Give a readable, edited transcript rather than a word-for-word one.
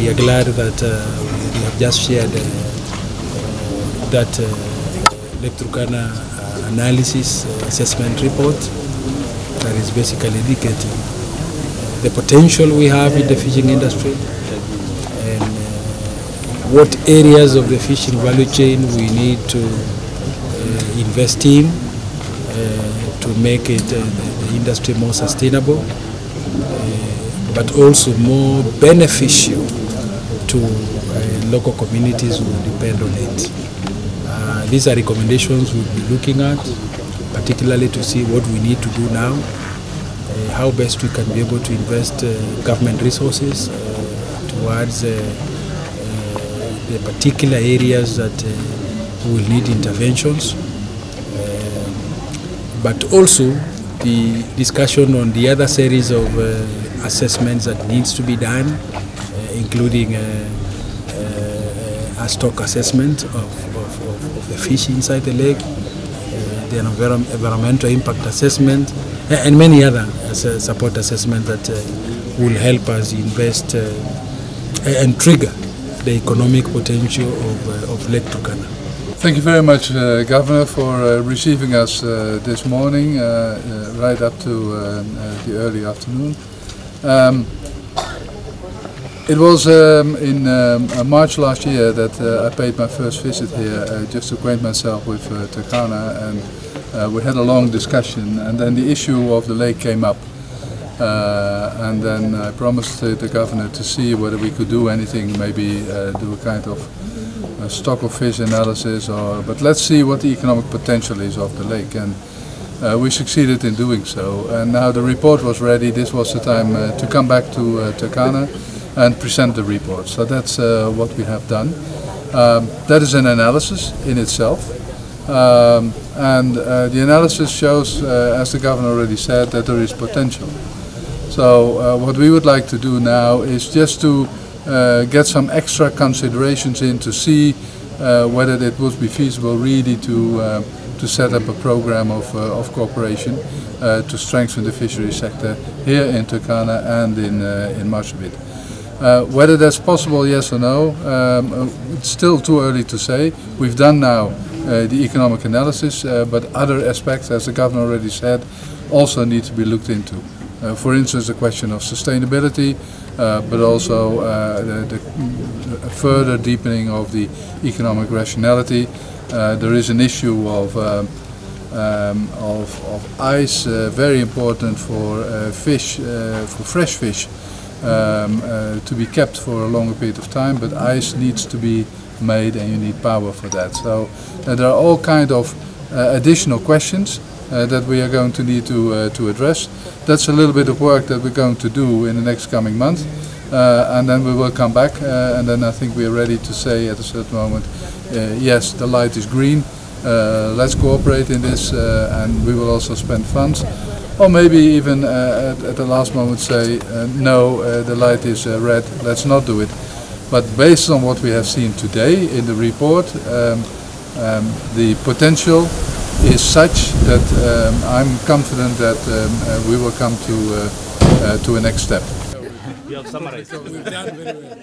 We are glad that we have just shared that Lake Turkana analysis assessment report that is basically indicating the potential we have in the fishing industry and what areas of the fishing value chain we need to invest in to make it the industry more sustainable, but also more beneficial to local communities who depend on it. These are recommendations we'll be looking at, particularly to see what we need to do now, how best we can be able to invest government resources towards the particular areas that will need interventions, but also the discussion on the other series of assessments that needs to be done, including a stock assessment of the fish inside the lake, the environmental impact assessment, and many other support assessments that will help us invest and trigger the economic potential of Lake Turkana. Thank you very much, Governor, for receiving us this morning, right up to the early afternoon. It was in March last year that I paid my first visit here just to acquaint myself with Turkana, and we had a long discussion, and then the issue of the lake came up. And then I promised the Governor to see whether we could do anything, maybe do a kind of stock of fish analysis, but let's see what the economic potential is of the lake, and we succeeded in doing so. And now the report was ready. This was the time to come back to Turkana and present the report. So that's what we have done. That is an analysis in itself, and the analysis shows, as the Governor already said, that there is potential. So what we would like to do now is just to get some extra considerations in to see whether it would be feasible really to set up a program of cooperation to strengthen the fishery sector here in Turkana and in Maarten. Whether that's possible, yes or no, it's still too early to say. We've done now the economic analysis, but other aspects, as the Governor already said, also need to be looked into. For instance, the question of sustainability, but also the further deepening of the economic rationality. There is an issue of ice, very important for fish, for fresh fish, to be kept for a longer period of time, but ice needs to be made and you need power for that. So there are all kinds of additional questions that we are going to need to address. That's a little bit of work that we're going to do in the next coming month, and then we will come back, and then I think we are ready to say at a certain moment, yes, the light is green, let's cooperate in this, and we will also spend funds. Or maybe even at the last moment say, no, the light is red, let's not do it. But based on what we have seen today in the report, the potential is such that I'm confident that we will come to a next step. You have summarized. So we've done very well.